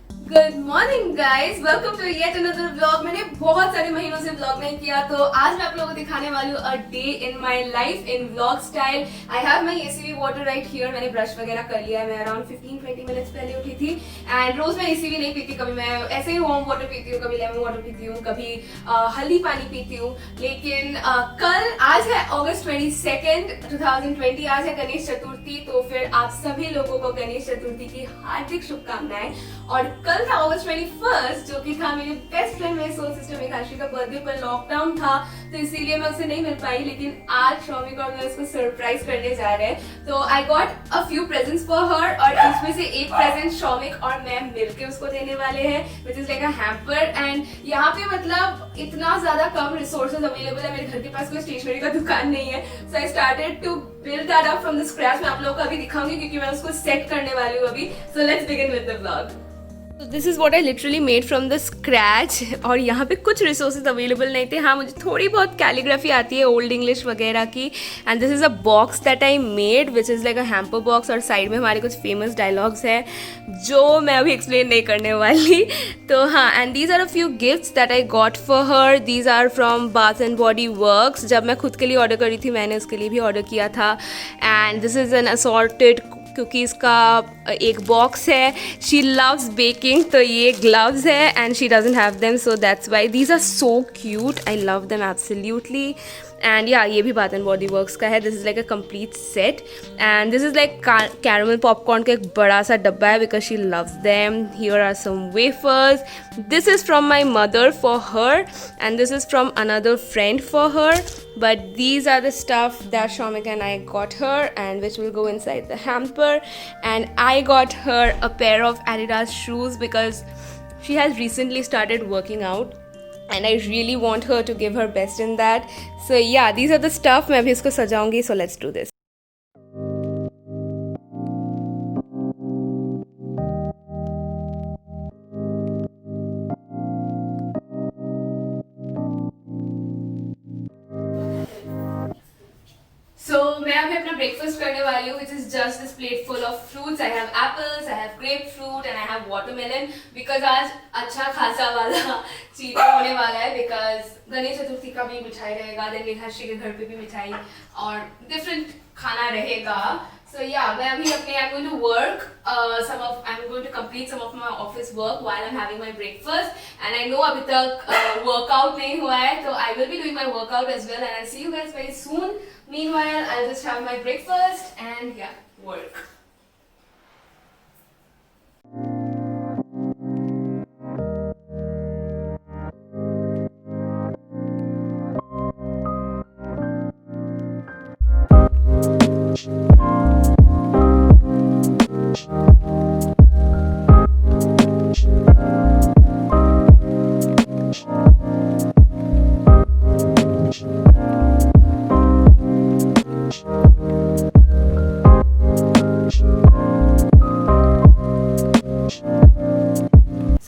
Good morning guys, welcome to yet another vlog. मैंने बहुत सारे महीनों से व्लॉग नहीं किया, तो आज मैं आप लोगों को दिखाने वाली हूँ a day in my life in vlog style. I have my ACV water right here. मैंने ब्रश वगैरह कर लिया है। मैं अराउंड 15-20 मिनट्स पहले उठी थी एंड रोज मैं एसीवी नहीं पीती। कभी मैं ऐसे ही वार्म वाटर पीती हूँ, कभी लेमन वाटर पीती हूँ, कभी हल्दी पानी पीती हूँ। लेकिन कल आज है अगस्त 22, 2020। आज है गणेश चतुर्थी, तो फिर आप सभी लोगों को गणेश चतुर्थी की हार्दिक शुभकामनाएं। और कल था अगस्त 21, जो कि था मेरे बेस्ट फ्रेंड, मेरे सोल सिस्टर मेघाश्री का बर्थडे, पर लॉकडाउन था तो इसीलिए मैं उससे नहीं मिल पाई। लेकिन आज शौमिक और मैं उसको सरप्राइज करने जा रहे हैं। तो I got a few presents for her, और इसमें से एक प्रेजेंट शौमिक और मैं मिलके उसको देने वाले हैं, which is like a hamper. And यहाँ पे मतलब इतना ज्यादा कम रिसोर्सेज अवेलेबल है। मेरे घर के पास कोई स्टेशनरी का दुकान नहीं है, so I started to build that up from the scratch. मैं आप लोगों को अभी दिखाऊंगी क्योंकि मैं उसको सेट करने वाली हूँ अभी। So let's begin with the vlog. So this is what I literally made from the scratch। और यहाँ पे कुछ रिसोर्सेज अवेलेबल नहीं थे। हाँ, मुझे थोड़ी बहुत कैलीग्राफी आती है, ओल्ड इंग्लिश वगैरह की। And this is a box that I made which is like a hamper box. और साइड में हमारे कुछ फेमस डायलॉग्स हैं जो मैं अभी एक्सप्लेन नहीं करने वाली। तो हाँ, and these are a few gifts that I got for her. These are from Bath and Body Works. जब मैं खुद के लिए ऑर्डर करी थी, मैंने उसके लिए भी ऑर्डर किया था। And this is an assorted cookies का एक बॉक्स है। शी लव्स बेकिंग, तो ये ग्लव्स है and she doesn't have them, so that's why. These are so cute, I love them absolutely. And yeah ये भी बाथ एंड बॉडी वर्क्स का है। This is like a complete set and this is like caramel popcorn का एक बड़ा सा डब्बा है because she loves them. Here are some wafers. This is from my mother for her and this is from another friend for her. But these are the stuff that Shomik and I got her and which will go inside the hamper. And I got her a pair of Adidas shoes because she has recently started working out and I really want her to give her best in that. So yeah, these are the stuff. मैं अभी इसको सजाऊंगी, so let's do this. So मैं अभी अपना breakfast करने वाली हूँ, which is just this plate full of fruits. I have apples, I have grapefruit and I have watermelon because आज अच्छा खासा वाला चीज़ होने वाला है because गणेश चतुर्थी का भी मिठाई रहेगा, then मेघाश्री के घर पे भी मिठाई और different खाना रहेगा. So yeah, मैं अभी अपने I'm going to work I'm going to complete some of my office work while I'm having my breakfast and I know अभी तक workout नहीं हुआ है, तो I will be doing my workout as well and I'll see you guys very soon. Meanwhile, I'll just have my breakfast and yeah, work.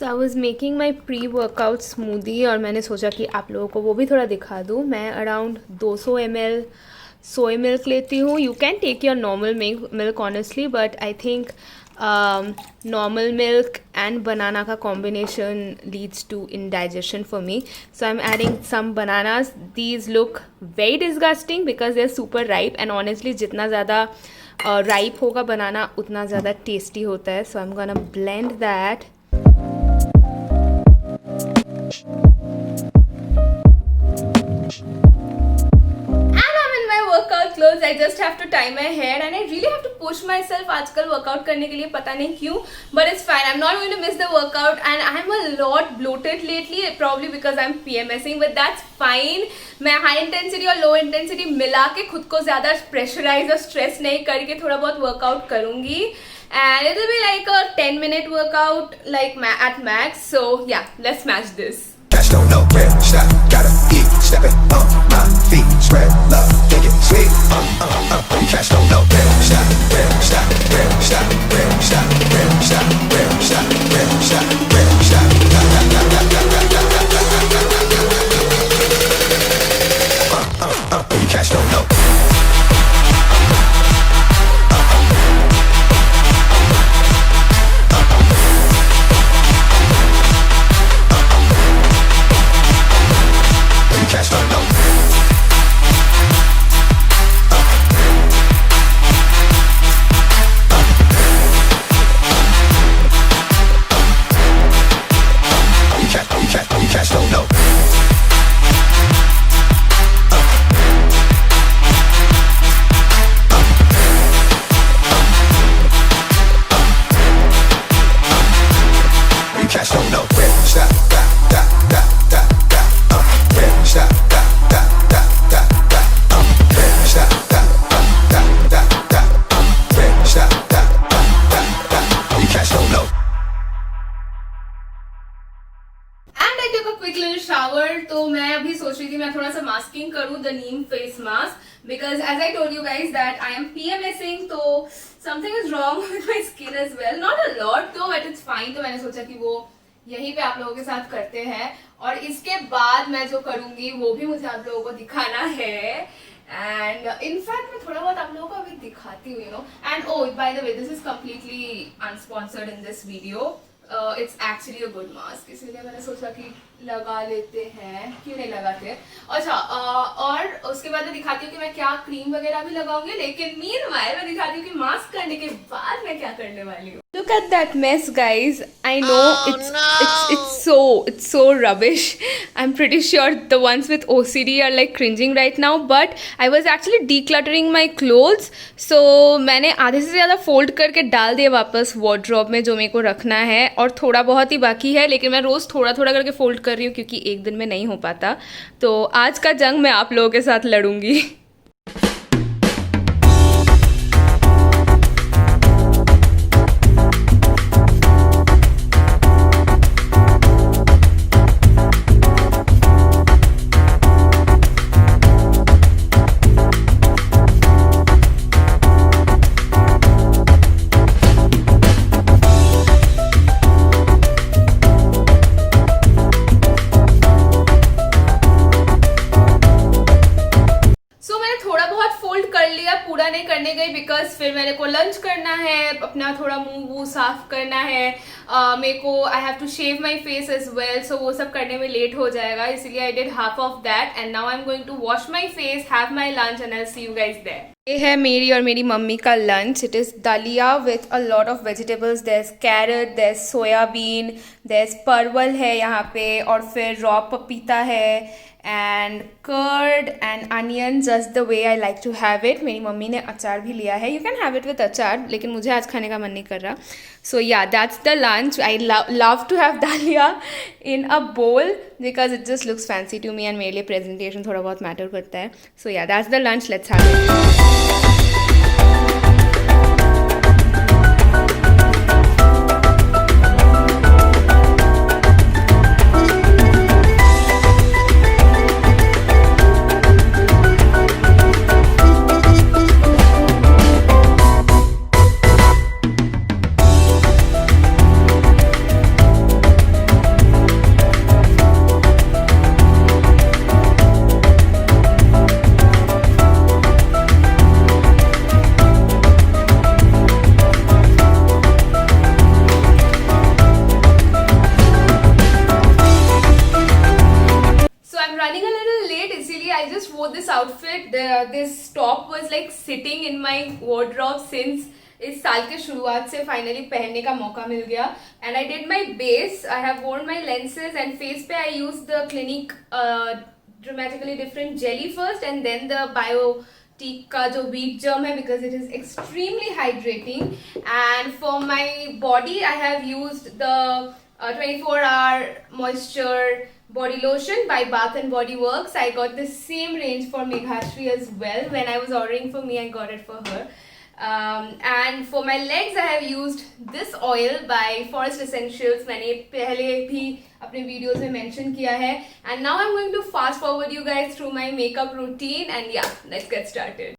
I was making my pre-workout smoothie और मैंने सोचा कि आप लोगों को वो भी थोड़ा दिखा दूँ. मैं अराउंड 200 ml सोय मिल्क लेती हूँ. You can take your normal milk honestly, but I think normal milk and banana का combination leads to indigestion for me. So I'm adding some bananas. These look very disgusting because they're super ripe and honestly जितना ज़्यादा ripe होगा banana उतना ज़्यादा tasty होता है. So I'm gonna blend that. Workout clothes. I just have to tie my hair and I really have to push myself आजकल workout करने के लिए, पता नहीं क्यों, but it's fine. I'm not going to miss the workout and I'm a lot bloated lately, probably because I'm PMSing, but that's fine. मैं high intensity और low intensity मिला के खुद को ज़्यादा pressurize और stress नहीं करके थोड़ा बहुत workout करूँगी and it will be like a 10-minute workout like at max. So yeah, let's smash this. Cash don't know where to stop, gotta eat, stepping on my feet, spread love, make it sweet, cash don't know where to stop, where to stop, where to stop, where to stop, where to stop, where to stop, where to stop, where to stop, cash don't know. cash don't know where to stop. Da da da da da. Where to stop? Da da da da da. Where to stop? Da da da da. Where to stop? Da da da da. You cash don't know. And I took a quick little shower. तो मैं अभी सोच रही थी मैं थोड़ा सा masking करूं, the neem face mask, because as I told you guys that I am PMSing, तो something is wrong with my skin as well. Not a lot तो बट इट्स फाइन. तो मैंने सोचा कि वो यहीं पे आप लोगों के साथ करते हैं, और इसके बाद मैं जो करूंगी वो भी मुझे आप लोगों को दिखाना है. एंड इनफैक्ट मैं थोड़ा बहुत आप लोगों को अभी दिखाती हूँ, you know. And oh by the way, this is completely unsponsored in this video. It's actually a good mask, इसीलिए मैंने सोचा कि लगा लेते हैं, क्यों नहीं लगाते. अच्छा, और उसके बाद मैं दिखाती हूँ कि मैं क्या क्रीम वगैरह भी लगाऊंगी, लेकिन मीनवाइल मैं दिखाती हूँ कि मास्क करने के बाद मैं क्या करने वाली हूँ. Look at that mess, guys. I know it's so rubbish. I'm pretty sure the ones with OCD are like cringing right now, but I was actually decluttering my clothes. So मैंने आधे से ज़्यादा फोल्ड करके डाल दिया वापस wardrobe में, जो मेरे को रखना है, और थोड़ा बहुत ही बाकी है, लेकिन मैं रोज़ थोड़ा थोड़ा करके फोल्ड कर रही हूँ क्योंकि एक दिन में नहीं हो पाता. तो आज का जंग मैं आप लोगों के साथ लड़ूंगी. पूरा नहीं करने गई बिकॉज फिर मेरे को लंच करना है, अपना थोड़ा मुंह साफ करना है, मेरे को I have to shave my face as well, so वो सब करने में लेट हो जाएगा, इसीलिए I did half of that. And now I am going to wash my face, have my lunch and I will see you guys there. ये है मेरी और मेरी मम्मी का lunch. It is dalia with a lot of vegetables. There is carrot, there is soybean, there is परवल है यहाँ पे, और फिर रॉ पपीता है, and curd and onion, just the way I like to have it. मेरी मम्मी ने अचार भी लिया है. You can have it with achar, लेकिन मुझे आज खाने का मन नहीं कर रहा. So yeah that's the lunch. I love to have daliya in a bowl because it just looks fancy to me, and मेरे लिए प्रेजेंटेशन थोड़ा बहुत मैटर करता है. सो yeah that's the lunch, let's have it. This outfit, this top was like sitting in my wardrobe since इस साल के शुरुआत से फाइनली पहनने का मौका मिल गया. And I did my base, I have worn my lenses, and face पे I use the clinic dramatically different jelly first, and then the Biotique का जो wheat germ है, because it is extremely hydrating. And for my body I have used the 24-hour moisture body lotion by Bath and Body Works. I got the same range for Meghashri as well. When I was ordering for me, I got it for her. And for my legs I have used this oil by Forest Essentials. मैंने पहले भी अपने videos में mention किया है. And now I'm going to fast forward you guys through my makeup routine, and yeah, let's get started.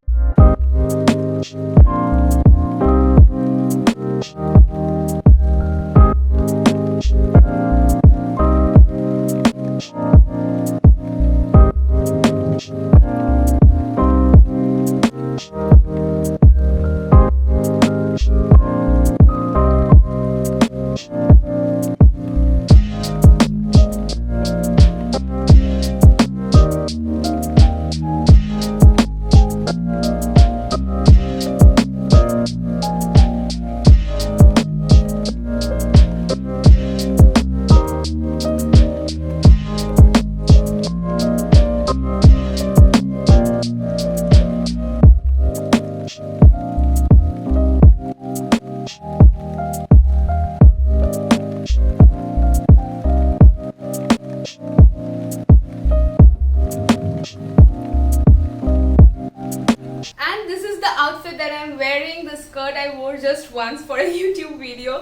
once for a YouTube video.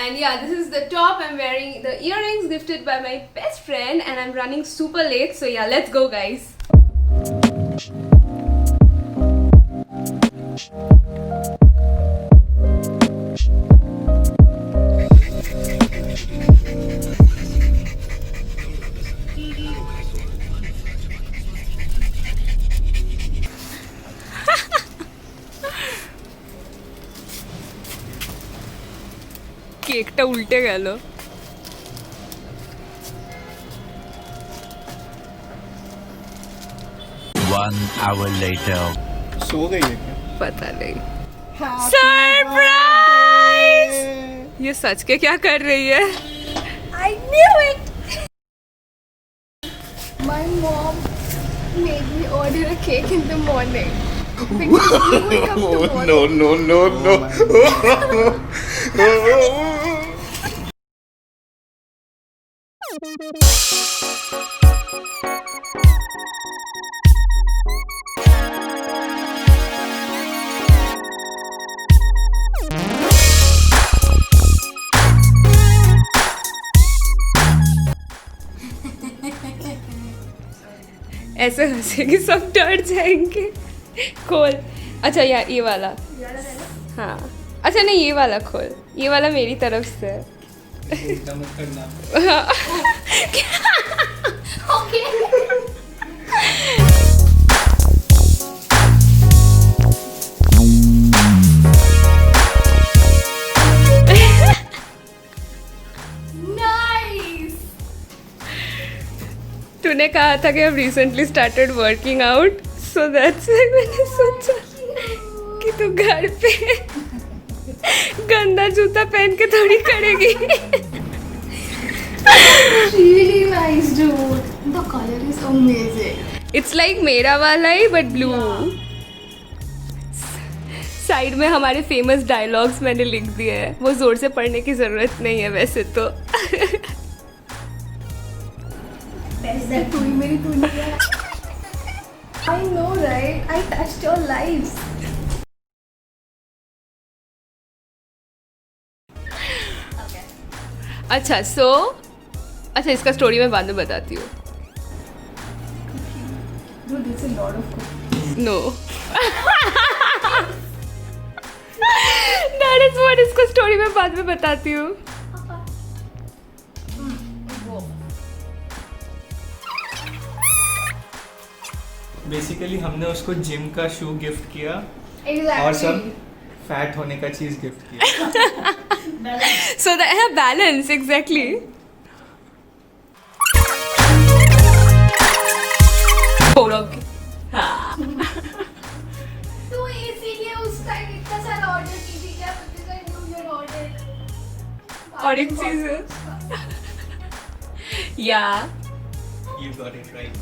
And yeah, this is the top. I'm wearing the earrings gifted by my best friend, and I'm running super late. So yeah, let's go, guys. কেকটা উল্টে গেল। 1 hour later. सो गई है क्या? पता नहीं। Surprise! ये सच के क्या कर रही है? I knew it! My mom made me order a cake in the morning. Because we wake up tomorrow. no. ऐसे हंसेगी सब डर जाएंगे। खोल। अच्छा यार ये वाला। हाँ। अच्छा नहीं ये वाला खोल। ये वाला मेरी तरफ से। एकदम करना। Okay. Nice. तूने कहा था कि अब recently started working out, so that's why मैंने सोचा कि तू घर पे गंदा जूता पहन के थोड़ी करेगी। Really nice, dude. The color is amazing. It's like मेरा वाला ही बट ब्लू। साइड में हमारे फेमस डायलॉग्स मैंने लिख दिए हैं, वो जोर से पढ़ने की जरूरत नहीं है वैसे तो। तू ही मेरी दुनिया है। I know, right? I touched your lives. अच्छा अच्छा इसका स्टोरी मैं बाद में बताती हूँ। Dude, it's a lot of cookies. Know that is what, इसका स्टोरी मैं बाद में बताती हूँ। बेसिकली हमने उसको जिम का शू गिफ्ट किया Exactly. और सब फैट होने का चीज गिफ्ट किया। सो दैट है बैलेंस एग्जैक्टली। तो इसीलिए उस टाइम इतना सारा ऑर्डर की थी क्या? Because I knew your order. और एक चीज या You got it right.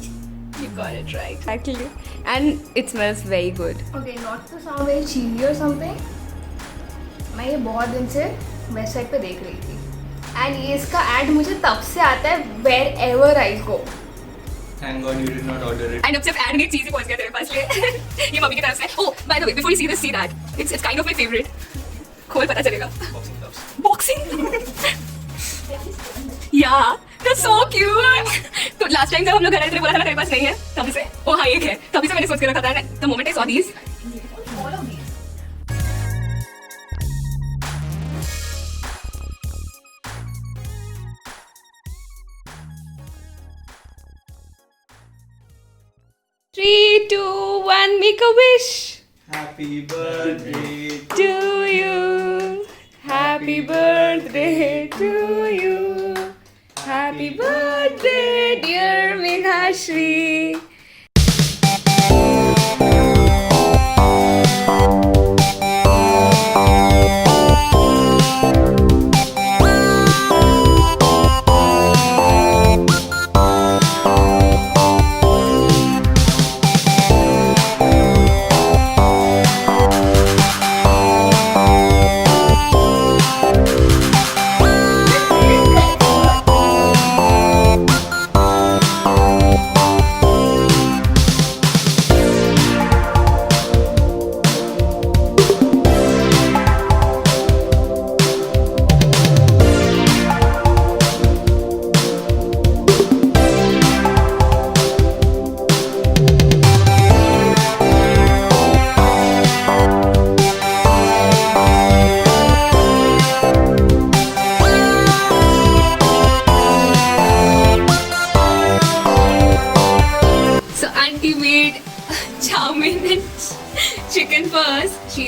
you got it right actually and it smells very good. Okay, not to sound very cheesy or something. मैं ये बहुत दिन से वेबसाइट पे देख रही थी एंड ये इसका ऐड मुझे तब से आता है wherever I go. Thank God you did not order it. And अब सिर्फ ऐड नहीं चीज ही पहुंच गया तेरे पास ले। ये मम्मी की तरफ से। Oh by the way before you see this see that it's kind of my favourite. खोल पता चलेगा। Boxing gloves. Boxing yeah that's so cute. तो लास्ट टाइम जब हम लोग घर आए थे बोला था ना तेरे पास नहीं है, तभी से ओ हाँ एक है, तभी से मैंने सोच के रखा था। The moment I saw these All of these. Three, two, one, make a wish. Happy birthday. To you. Happy birthday to you. Happy birthday, dear Meghashri.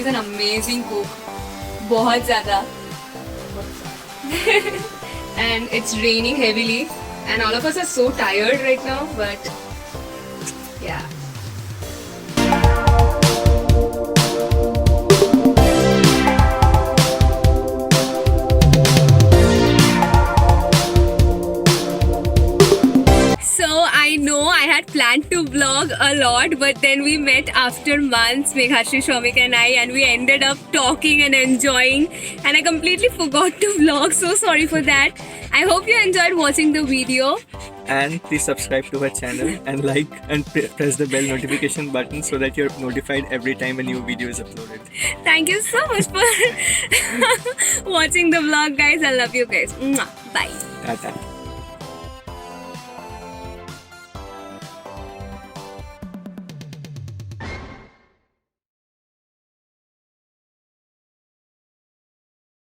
an amazing cook. बहुत ज़्यादा. And it's raining heavily, and all of us are so tired right now. But yeah. So I know I had planned to vlog a lot, but then we met after months, Meghashri, Shomik and I, and we ended up talking and enjoying, and I completely forgot to vlog. So sorry for that. I hope you enjoyed watching the video. And please subscribe to our channel and like and press the bell notification button so that you're notified every time a new video is uploaded. Thank you so much for watching the vlog, guys. I love you guys. Mwah. Bye. Tata.